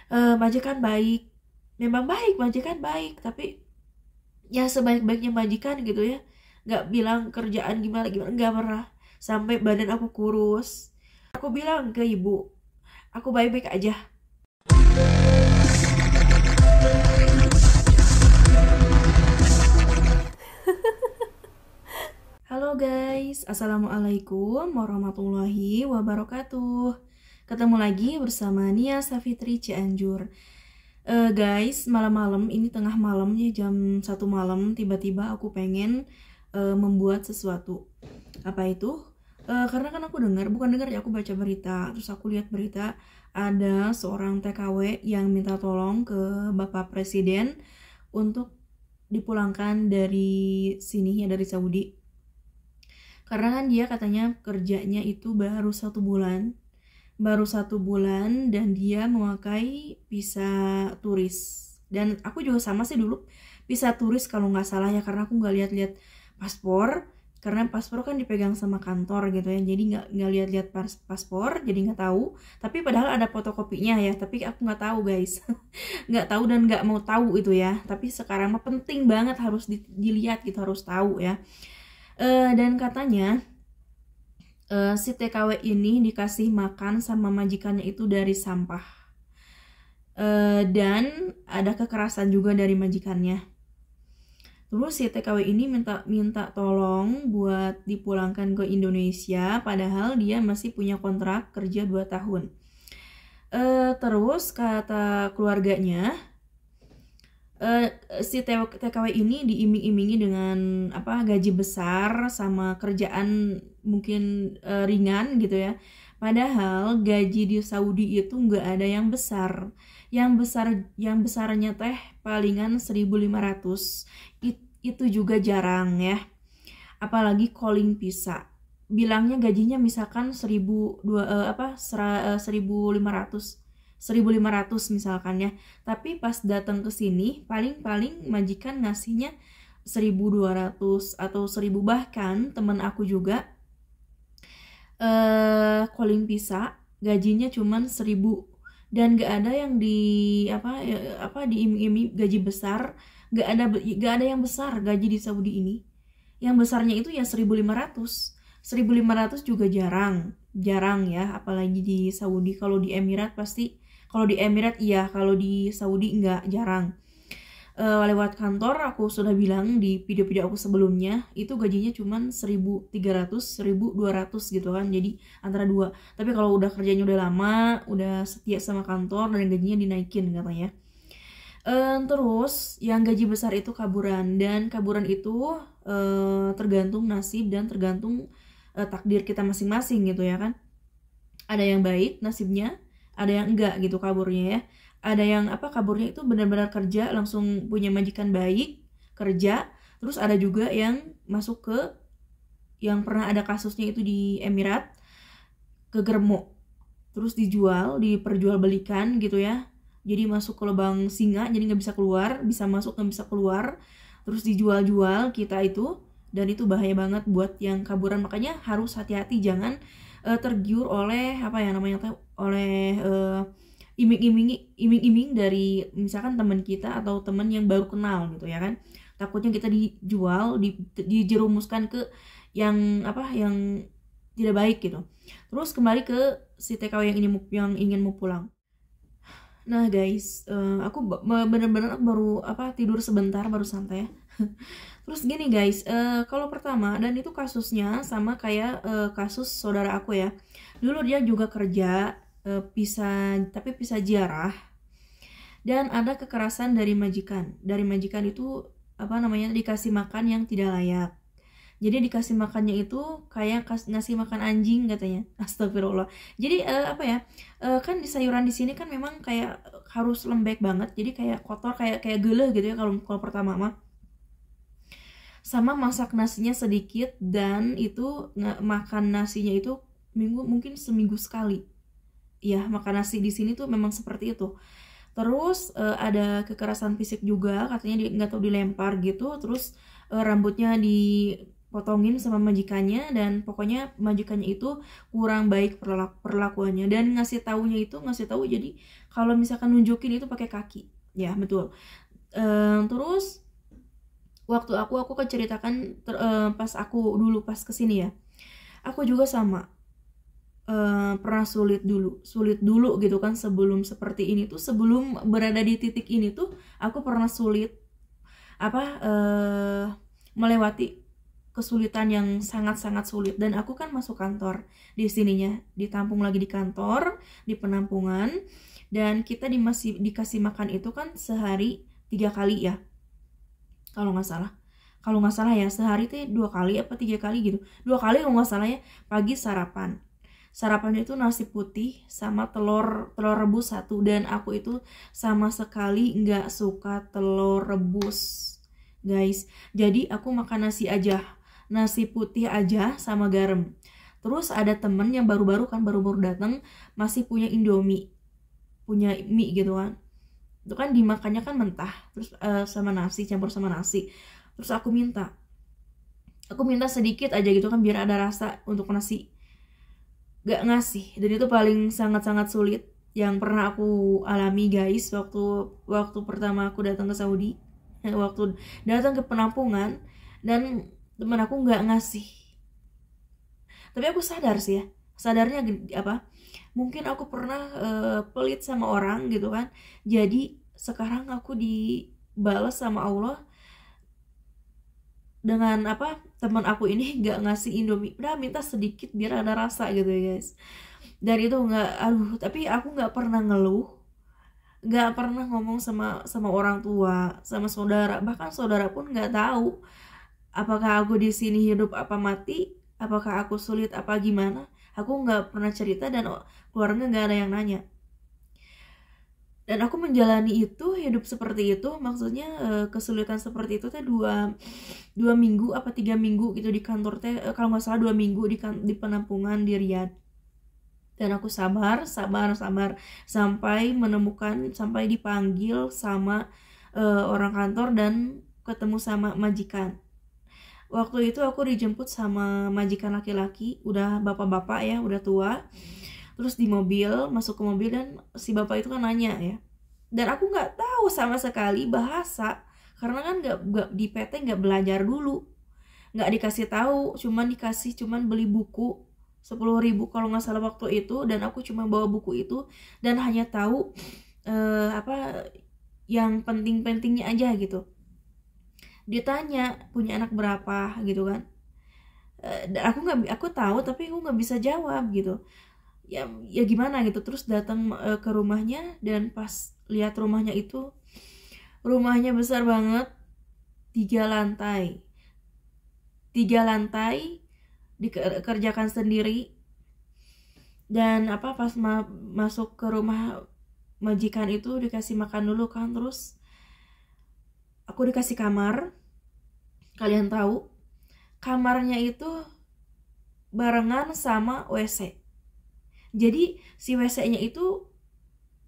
Majikan baik, memang baik, majikan baik, tapi ya sebaik-baiknya majikan gitu ya, nggak bilang kerjaan gimana gimana, nggak pernah. Sampai badan aku kurus, aku bilang ke ibu, aku baik-baik aja. Halo guys, assalamualaikum warahmatullahi wabarakatuh. Ketemu lagi bersama Nia Safitri Cianjur. Guys, malam-malam ini, tengah malam ya, jam 1 malam, tiba-tiba aku pengen membuat sesuatu. Apa itu? Karena kan aku dengar, bukan dengar ya, aku baca berita, terus aku lihat berita ada seorang TKW yang minta tolong ke Bapak Presiden untuk dipulangkan dari sini ya, dari Saudi. Karena kan dia katanya kerjanya itu baru satu bulan dan dia memakai visa turis. Dan aku juga sama sih dulu visa turis kalau nggak salah ya, karena aku nggak lihat-lihat paspor, karena paspor kan dipegang sama kantor gitu ya, jadi nggak lihat-lihat paspor, jadi nggak tahu. Tapi padahal ada fotokopinya ya, tapi aku nggak tahu guys. Nggak tahu dan nggak mau tahu itu ya. Tapi sekarang mah penting banget, harus dilihat gitu, harus tahu ya. Dan katanya si TKW ini dikasih makan sama majikannya itu dari sampah. Dan ada kekerasan juga dari majikannya. Terus si TKW ini minta tolong buat dipulangkan ke Indonesia, padahal dia masih punya kontrak kerja 2 tahun. Terus kata keluarganya, si TKW ini diiming-imingi dengan gaji besar sama kerjaan mungkin ringan gitu ya. Padahal gaji di Saudi itu nggak ada yang besar. Yang besarnya teh palingan 1.500. Itu juga jarang ya. Apalagi calling visa. Bilangnya gajinya misalkan 1.500 misalkan ya, tapi pas datang ke sini paling majikan ngasihnya 1.200 atau 1.000. Bahkan temen aku juga calling visa gajinya cuman 1.000, dan gak ada yang diiming-iming gaji besar. Gak ada yang besar gaji di Saudi ini. Yang besarnya itu ya 1.500. 1.500 juga jarang ya, apalagi di Saudi. Kalau di Emirat iya, kalau di Saudi enggak, jarang. Lewat kantor aku sudah bilang di video-video aku sebelumnya, itu gajinya cuman 1.300, 1.200 gitu kan, jadi antara dua. Tapi kalau udah kerjanya udah lama, udah setia sama kantor, dan gajinya dinaikin katanya. Terus yang gaji besar itu kaburan, dan kaburan itu tergantung nasib dan tergantung takdir kita masing-masing gitu ya kan. Ada yang baik nasibnya, ada yang enggak gitu kaburnya ya. Ada yang kaburnya itu benar-benar kerja, langsung punya majikan baik, kerja. Terus ada juga yang masuk ke, yang pernah ada kasusnya itu di Emirat, ke germo, terus diperjualbelikan gitu ya. Jadi masuk ke lubang singa, jadi nggak bisa keluar, bisa masuk nggak bisa keluar, terus dijual-jual kita itu. Dan itu bahaya banget buat yang kaburan, makanya harus hati-hati, jangan tergiur oleh oleh iming-iming dari misalkan teman kita atau teman yang baru kenal gitu ya kan. Takutnya kita dijerumuskan ke yang tidak baik gitu. Terus kembali ke si TKW yang ingin mau pulang. Nah guys, aku bener-bener baru tidur sebentar, baru santai ya. Terus gini guys, kalau pertama, dan itu kasusnya sama kayak kasus saudara aku ya. Dulu dia juga kerja tapi pisah ziarah, dan ada kekerasan dari majikan. Dari majikan itu dikasih makan yang tidak layak. Jadi dikasih makannya itu kayak ngasih makan anjing katanya. Astagfirullah. Jadi kan di sayuran di sini kan memang kayak harus lembek banget. Jadi kayak kotor, kayak geleh gitu ya kalau pertama mah. Sama masak nasinya sedikit, dan itu makan nasinya itu mungkin seminggu sekali. Ya, makan nasi di sini tuh memang seperti itu. Terus ada kekerasan fisik juga, katanya nggak tahu dilempar gitu. Terus rambutnya potongin sama majikannya, dan pokoknya majikannya itu kurang baik perlakuannya, dan ngasih tahu jadi kalau misalkan nunjukin itu pakai kaki ya, betul. Terus waktu aku keceritakan pas aku dulu pas kesini ya, aku juga sama pernah sulit dulu gitu kan, sebelum seperti ini tuh, sebelum berada di titik ini tuh aku pernah sulit melewati kesulitan yang sangat-sangat sulit. Dan aku kan masuk kantor di sininya, ditampung lagi di kantor, di penampungan, dan kita masih dikasih makan itu kan sehari 3 kali ya, kalau nggak salah ya, sehari tuh 2 kali apa 3 kali gitu, 2 kali kalau nggak salah ya. Pagi sarapan itu nasi putih sama telur rebus 1, dan aku itu sama sekali nggak suka telur rebus guys. Jadi aku makan nasi putih aja sama garam. Terus ada temen yang baru datang, masih punya Indomie, punya mie gitu kan, itu kan dimakannya kan mentah, terus sama nasi, campur sama nasi. Terus aku minta sedikit aja gitu kan, biar ada rasa untuk nasi. Gak ngasih. Dan itu paling sangat-sangat sulit yang pernah aku alami guys, waktu pertama aku datang ke Saudi, waktu datang ke penampungan, dan temen aku nggak ngasih. Tapi aku sadar sih ya, sadarnya mungkin aku pernah pelit sama orang gitu kan, jadi sekarang aku dibalas sama Allah dengan teman aku ini nggak ngasih Indomie, udah minta sedikit biar ada rasa gitu ya guys. Dan itu tapi aku nggak pernah ngeluh, nggak pernah ngomong sama orang tua, sama saudara, bahkan saudara pun nggak tahu apakah aku di sini hidup apa mati, apakah aku sulit apa gimana. Aku nggak pernah cerita, dan keluarga nggak ada yang nanya. Dan aku menjalani itu, hidup seperti itu, maksudnya kesulitan seperti itu teh 2 minggu apa 3 minggu gitu di kantor teh, kalau nggak salah 2 minggu di penampungan di Riyadh. Dan aku sabar sampai dipanggil sama orang kantor dan ketemu sama majikan. Waktu itu aku dijemput sama majikan laki-laki, udah bapak-bapak ya, udah tua. Terus masuk ke mobil, dan si bapak itu kan nanya ya, dan aku nggak tahu sama sekali bahasa, karena kan nggak di PT nggak belajar dulu, nggak dikasih tahu, cuman beli buku 10.000 kalau nggak salah waktu itu, dan aku cuma bawa buku itu dan hanya tahu yang penting-pentingnya aja gitu. Ditanya punya anak berapa gitu kan, dan aku tahu tapi aku nggak bisa jawab gitu ya gimana gitu. Terus datang ke rumahnya, dan pas lihat rumahnya besar banget, 3 lantai dikerjakan sendiri. Dan pas masuk ke rumah majikan itu dikasih makan dulu kan, terus aku dikasih kamar. Kalian tahu, kamarnya itu barengan sama WC. Jadi si WC-nya itu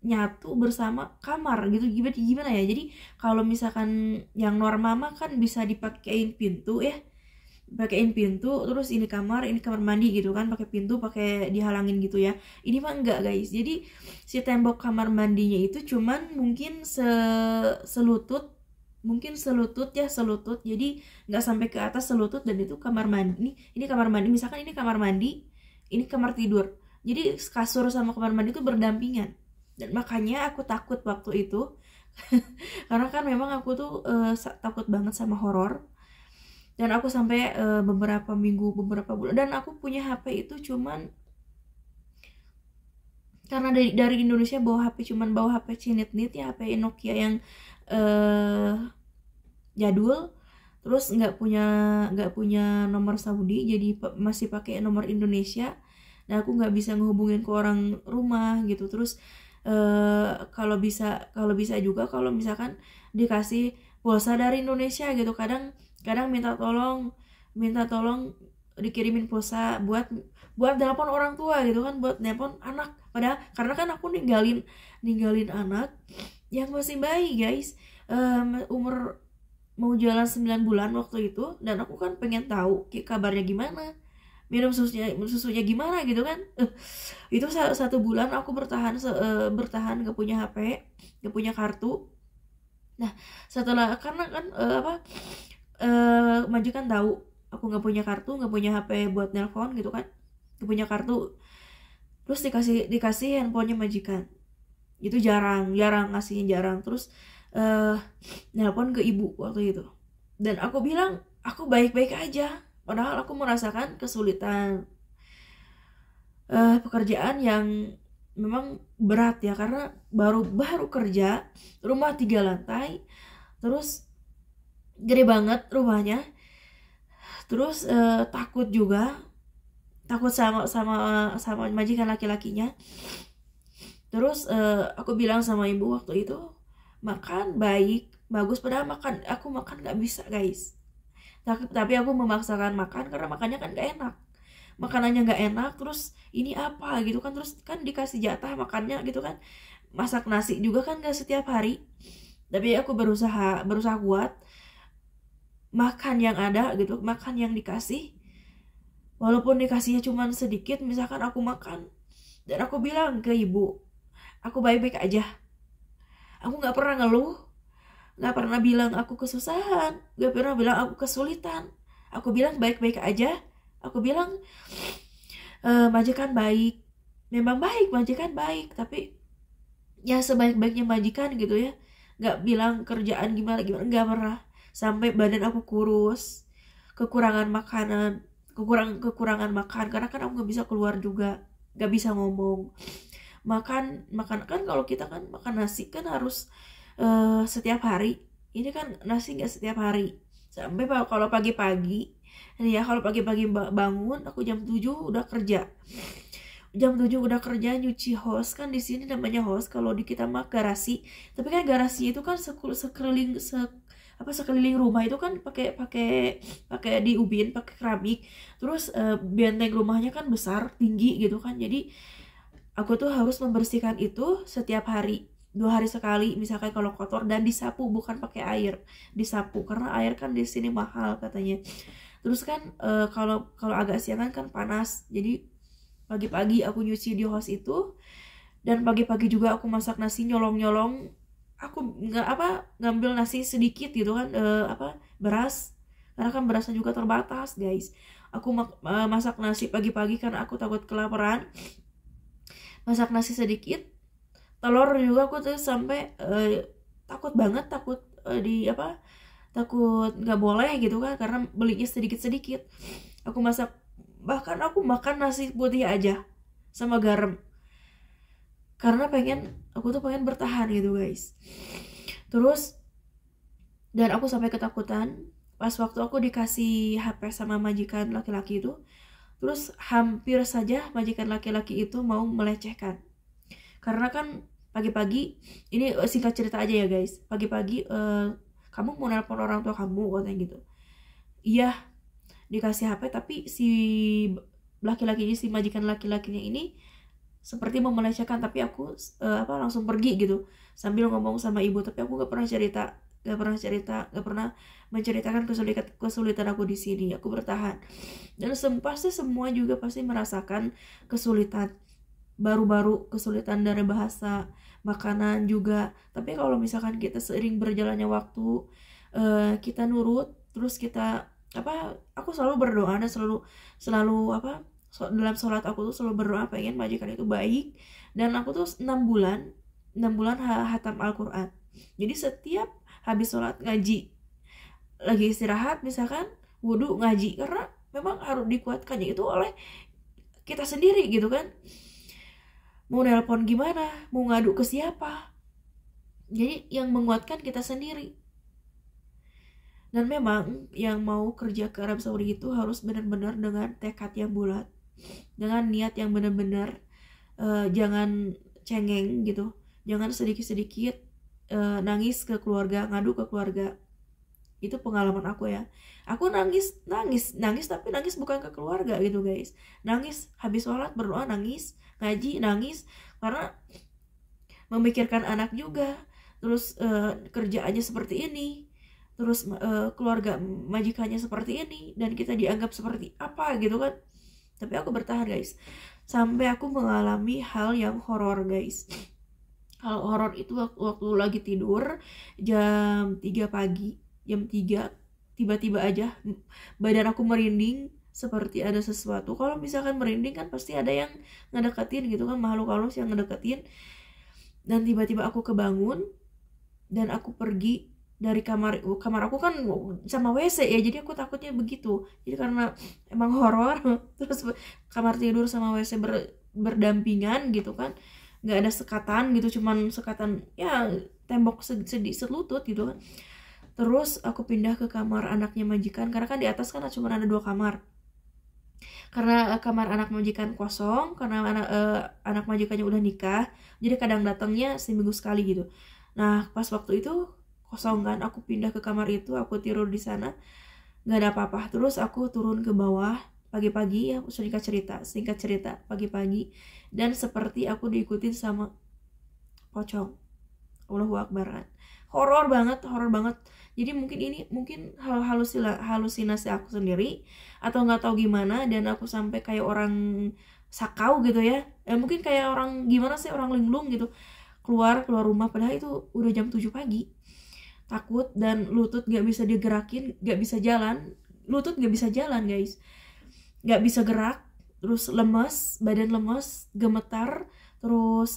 nyatu bersama kamar gitu, gimana ya. Jadi kalau misalkan yang normal mah kan bisa dipakein pintu ya, terus ini kamar mandi gitu kan, pakai pintu, pakai dihalangin gitu ya. Ini mah enggak guys. Jadi si tembok kamar mandinya itu cuman mungkin selutut, jadi nggak sampai ke atas selutut. Dan itu kamar mandi, ini kamar mandi, misalkan ini kamar mandi, ini kamar tidur, jadi kasur sama kamar mandi itu berdampingan. Dan makanya aku takut waktu itu karena kan memang aku tuh takut banget sama horor. Dan aku sampai beberapa bulan, dan aku punya HP itu cuman karena dari Indonesia bawa HP Cinit ya, HP Nokia yang jadul. Terus nggak punya nomor Saudi, jadi masih pakai nomor Indonesia. Dan aku nggak bisa ngehubungin ke orang rumah gitu. Terus kalau bisa juga kalau misalkan dikasih pulsa dari Indonesia gitu, kadang minta tolong dikirimin pulsa buat telepon orang tua gitu kan, buat telepon anak. Padahal karena kan aku ninggalin anak yang masih bayi guys, umur mau jalan 9 bulan waktu itu, dan aku kan pengen tahu kabarnya gimana, minum susunya gimana gitu kan. Itu 1 bulan aku bertahan gak punya HP, gak punya kartu. Nah setelah, karena kan majikan tahu aku nggak punya kartu, nggak punya HP buat nelpon gitu kan, nggak punya kartu. Terus dikasih handphonenya majikan, itu jarang ngasihnya, jarang. Terus nelpon ke ibu waktu itu, dan aku bilang aku baik-baik aja, padahal aku merasakan kesulitan pekerjaan yang memang berat ya, karena baru kerja, rumah 3 lantai, terus gede banget rumahnya. Terus takut sama majikan laki-lakinya. Terus aku bilang sama ibu waktu itu, makan baik bagus, padahal aku makan nggak bisa guys. Tapi aku memaksakan makan karena makannya kan nggak enak, makanannya nggak enak. Terus ini apa gitu kan, terus kan dikasih jatah makannya gitu kan, masak nasi juga kan nggak setiap hari. Tapi aku berusaha kuat, makan yang ada gitu, makan yang dikasih, walaupun dikasihnya cuma sedikit. Misalkan aku makan, dan aku bilang ke ibu, aku baik-baik aja, aku nggak pernah ngeluh, nggak pernah bilang aku kesusahan, nggak pernah bilang aku kesulitan. Aku bilang baik-baik aja. Aku bilang majikan baik, memang baik, majikan baik, tapi ya sebaik-baiknya majikan gitu ya, nggak bilang kerjaan gimana, nggak pernah. Sampai badan aku kurus, kekurangan makan karena kan aku nggak bisa keluar juga, nggak bisa ngomong. Makan kan, kalau kita kan makan nasi kan harus setiap hari. Ini kan nasi nggak setiap hari. Sampai kalau pagi-pagi ya, kalau pagi-pagi bangun, aku jam 7 udah kerja. Nyuci hos, kan di sini namanya hos, kalau di kita mah garasi. Tapi kan garasi itu kan sekeliling rumah itu kan pakai diubin, pakai keramik. Terus benteng rumahnya kan besar, tinggi gitu kan. Jadi aku tuh harus membersihkan itu setiap hari, 2 hari sekali misalkan kalau kotor, dan disapu, bukan pakai air, disapu, karena air kan di sini mahal katanya. Terus kan kalau agak siangan kan panas, jadi pagi-pagi aku nyuci di hos itu, dan pagi-pagi juga aku masak nasi, nyolong. Aku ngambil nasi sedikit gitu kan, beras, karena kan berasnya juga terbatas guys. Aku masak nasi pagi-pagi karena aku takut kelaparan, masak nasi sedikit. Telur juga aku tuh sampai takut takut nggak boleh gitu kan, karena belinya sedikit. Aku masak, bahkan aku makan nasi putih aja sama garam, karena aku tuh pengen bertahan gitu guys. Terus, dan aku sampai ketakutan pas waktu aku dikasih HP sama majikan laki-laki itu. Terus hampir saja majikan laki-laki itu mau melecehkan, karena kan pagi-pagi, ini singkat cerita aja ya guys, pagi-pagi kamu mau nelpon orang tua kamu katanya gitu. Iya, dikasih HP, tapi si majikan laki-lakinya ini seperti mau melecehkan. Tapi aku langsung pergi gitu, sambil ngomong sama ibu. Tapi aku gak pernah menceritakan kesulitan aku di sini. Aku bertahan, dan pasti semua juga pasti merasakan kesulitan, baru-baru kesulitan dari bahasa, makanan juga. Tapi kalau misalkan kita seiring berjalannya waktu, kita nurut, terus kita aku selalu berdoa, dan selalu dalam sholat aku tuh selalu berdoa pengen majikan itu baik. Dan aku tuh 6 bulan hatam Al-Quran. Jadi setiap habis sholat ngaji, lagi istirahat misalkan wudhu ngaji, karena memang harus dikuatkannya itu oleh kita sendiri gitu kan. Mau nelpon gimana, mau ngadu ke siapa, jadi yang menguatkan kita sendiri. Dan memang yang mau kerja ke Arab Saudi itu harus benar-benar dengan tekad yang bulat, dengan niat yang benar-benar, jangan cengeng gitu, jangan sedikit-sedikit nangis ke keluarga, ngadu ke keluarga. Itu pengalaman aku ya. Aku nangis, tapi nangis bukan ke keluarga gitu guys. Nangis habis sholat, berdoa nangis, ngaji nangis, karena memikirkan anak juga. Terus kerjaannya seperti ini, terus keluarga majikannya seperti ini dan kita dianggap seperti apa gitu kan. Tapi aku bertahan guys, sampai aku mengalami hal yang horor guys. Hal horor itu waktu lagi tidur jam 3 pagi, jam 3 tiba-tiba aja badan aku merinding seperti ada sesuatu. Kalau misalkan merinding kan pasti ada yang ngedeketin gitu kan, makhluk halus yang ngedeketin. Dan tiba-tiba aku kebangun dan aku pergi dari kamar aku kan sama WC ya, jadi aku takutnya begitu. Jadi karena emang horor terus kamar tidur sama WC berdampingan gitu kan, nggak ada sekatan gitu, cuman sekatan ya tembok selutut gitu kan. Terus aku pindah ke kamar anaknya majikan, karena kan di atas kan cuma ada 2 kamar. Karena kamar anak majikan kosong, karena anak majikannya udah nikah, jadi kadang datangnya seminggu sekali gitu. Nah pas waktu itu kosong kan, aku pindah ke kamar itu, aku tidur di sana, nggak ada apa-apa. Terus aku turun ke bawah pagi-pagi ya, singkat cerita pagi-pagi, dan seperti aku diikutin sama pocong. Allahu Akbar kan, horor banget. Jadi mungkin halusinasi aku sendiri atau nggak tahu gimana, dan aku sampai kayak orang sakau gitu ya, mungkin kayak orang gimana sih, orang linglung gitu, keluar rumah padahal itu udah jam 7 pagi. Takut dan lutut gak bisa digerakin, gak bisa jalan, lutut gak bisa jalan guys, gak bisa gerak, terus lemes, badan lemes, gemetar, terus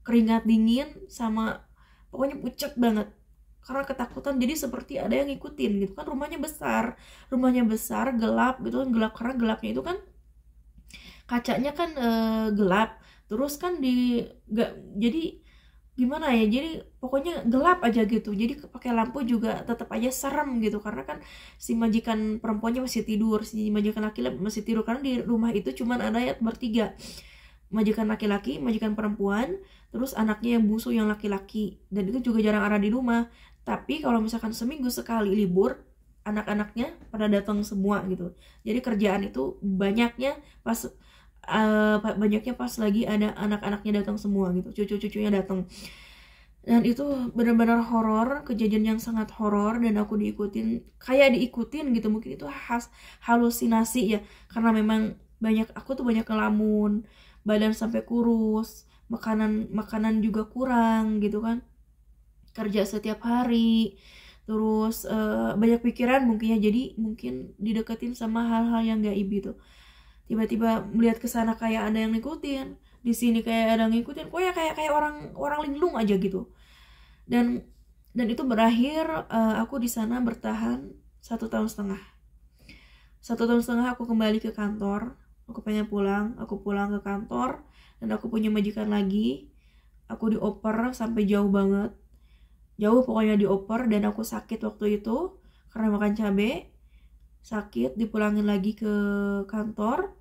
keringat dingin, sama pokoknya pucet banget karena ketakutan. Jadi seperti ada yang ngikutin gitu kan. Rumahnya besar, gelap gitu kan, gelap karena gelapnya itu kan kacanya kan gelap, terus kan jadi gimana ya, jadi pokoknya gelap aja gitu. Jadi pakai lampu juga tetap aja serem gitu, karena kan si majikan perempuannya masih tidur, si majikan laki-laki masih tidur, karena di rumah itu cuman ada ya bertiga, majikan laki-laki, majikan perempuan, terus anaknya yang bungsu yang laki-laki, dan itu juga jarang ada di rumah. Tapi kalau misalkan seminggu sekali libur, anak-anaknya pada datang semua gitu. Jadi kerjaan itu banyaknya pas lagi ada anak-anaknya datang semua gitu, cucu-cucunya datang. Dan itu benar-benar horor, kejadian yang sangat horor, dan aku diikutin gitu. Mungkin itu halusinasi ya, karena memang aku tuh banyak ngelamun, badan sampai kurus, makanan juga kurang gitu kan, kerja setiap hari, terus banyak pikiran mungkin ya, jadi mungkin dideketin sama hal-hal yang gaib gitu. Tiba-tiba melihat ke sana kayak ada yang ngikutin, di sini kayak ada yang ngikutin, pokoknya kayak orang linglung aja gitu. Dan itu berakhir aku di sana bertahan 1,5 tahun. 1,5 tahun aku kembali ke kantor, aku pengen pulang, aku pulang ke kantor, dan aku punya majikan lagi. Aku dioper sampai jauh banget, jauh pokoknya dioper, dan aku sakit waktu itu karena makan cabai, sakit, dipulangin lagi ke kantor.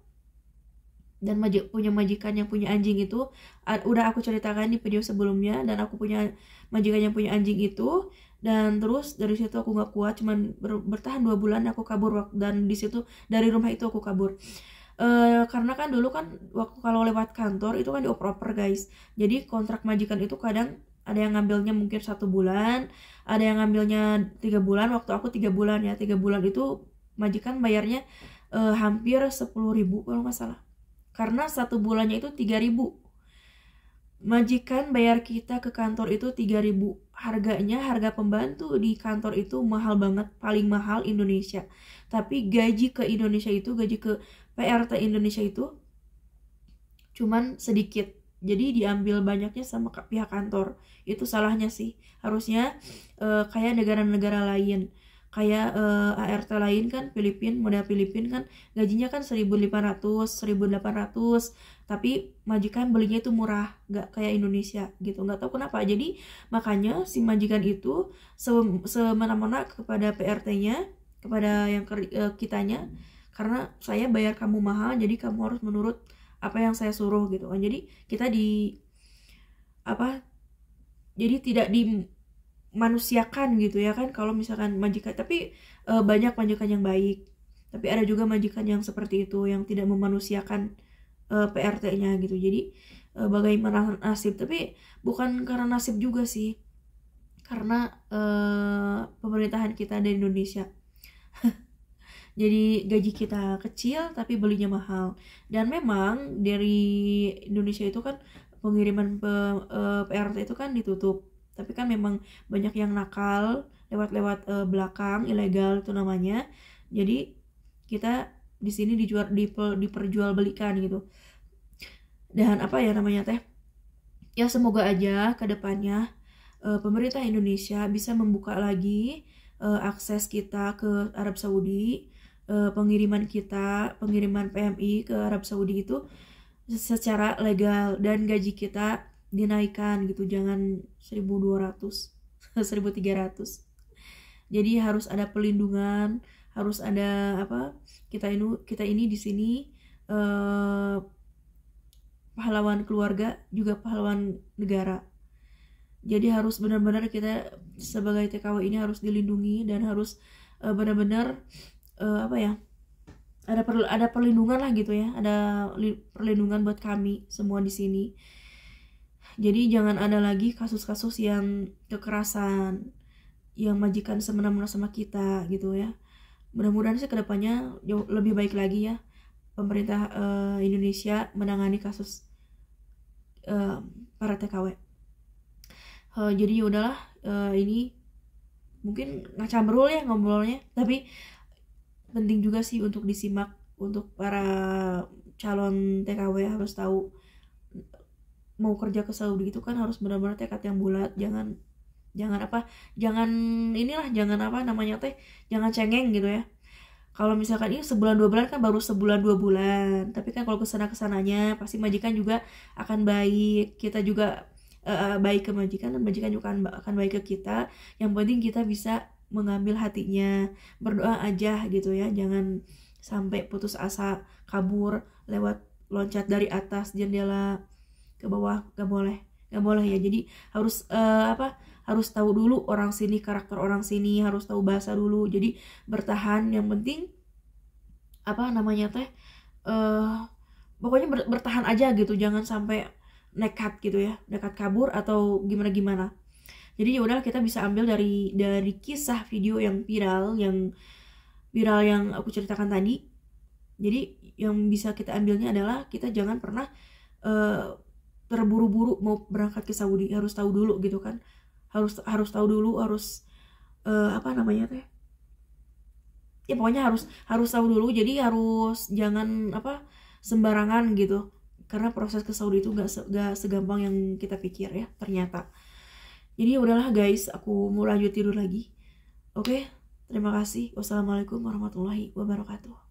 Dan punya majikan yang punya anjing itu udah aku ceritakan di video sebelumnya, dan aku punya majikan yang punya anjing itu. Dan terus dari situ aku nggak kuat, cuman bertahan 2 bulan, aku kabur, dan di situ dari rumah itu aku kabur. Karena kan dulu kan waktu kalau lewat kantor itu kan dioper-oper guys, jadi kontrak majikan itu kadang ada yang ngambilnya mungkin 1 bulan, ada yang ngambilnya 3 bulan. Waktu aku 3 bulan ya, 3 bulan itu majikan bayarnya hampir 10.000 kalau nggak salah, karena 1 bulannya itu 3.000. Majikan bayar kita ke kantor itu 3.000. Harga pembantu di kantor itu mahal banget, paling mahal Indonesia. Tapi gaji ke PRT Indonesia itu cuman sedikit, jadi diambil banyaknya sama pihak kantor. Itu salahnya sih. Harusnya kayak negara-negara lain, kayak ART lain kan, model Filipin kan gajinya kan 1.500, 1.800, tapi majikan belinya itu murah, nggak kayak Indonesia gitu. Nggak tahu kenapa, jadi makanya si majikan itu semena-mena kepada PRT-nya, kepada yang kitanya, karena saya bayar kamu mahal, jadi kamu harus menurut apa yang saya suruh gitu kan. Jadi kita jadi tidak dimanusiakan gitu ya kan kalau misalkan majikan. Tapi banyak majikan yang baik, tapi ada juga majikan yang seperti itu, yang tidak memanusiakan PRT-nya gitu. Jadi bagaimana nasib, tapi bukan karena nasib juga sih, karena pemerintahan kita dari Indonesia. Jadi gaji kita kecil tapi belinya mahal. Dan memang dari Indonesia itu kan pengiriman PRT itu kan ditutup. Tapi kan memang banyak yang nakal lewat belakang, ilegal itu namanya. Jadi kita di sini diperjualbelikan gitu. Dan apa ya namanya teh? Ya semoga aja ke depannya pemerintah Indonesia bisa membuka lagi akses kita ke Arab Saudi, pengiriman PMI ke Arab Saudi itu secara legal dan gaji kita dinaikkan gitu, jangan 1.200 1.300. Jadi harus ada pelindungan, harus ada apa, kita ini di sini pahlawan keluarga juga pahlawan negara. Jadi harus benar-benar kita sebagai TKW ini harus dilindungi dan harus benar-benar apa ya, ada perlindungan lah gitu ya, ada perlindungan buat kami semua di sini. Jadi jangan ada lagi kasus-kasus yang kekerasan, yang majikan semena-mena sama kita gitu ya. Mudah-mudahan sih kedepannya jauh lebih baik lagi ya pemerintah Indonesia menangani kasus para TKW. Jadi udahlah, ini mungkin ngacambrul ya ngobrolnya, tapi penting juga sih untuk disimak untuk para calon TKW. Harus tahu mau kerja ke Saudi itu kan harus benar-benar tekad yang bulat, jangan cengeng gitu ya. Kalau misalkan ini sebulan 2 bulan kan baru sebulan 2 bulan, tapi kan kalau kesananya pasti majikan juga akan baik, kita juga baik ke majikan, dan majikan juga akan baik ke kita. Yang penting kita bisa mengambil hatinya, berdoa aja gitu ya, jangan sampai putus asa, kabur lewat loncat dari atas jendela ke bawah, gak boleh ya. Jadi harus harus tahu dulu orang sini, karakter orang sini, harus tahu bahasa dulu. Jadi bertahan, yang penting pokoknya bertahan aja gitu, jangan sampai nekat gitu ya, nekat kabur atau gimana. Jadi ya udah, kita bisa ambil dari kisah video yang viral yang aku ceritakan tadi. Jadi yang bisa kita ambilnya adalah kita jangan pernah terburu-buru mau berangkat ke Saudi. Harus tahu dulu gitu kan, harus tahu dulu, harus ya pokoknya harus tahu dulu. Jadi harus jangan sembarangan gitu, karena proses ke Saudi itu gak segampang yang kita pikir ya ternyata. Jadi udahlah guys, aku mau lanjut tidur lagi. Oke, terima kasih. Wassalamualaikum warahmatullahi wabarakatuh.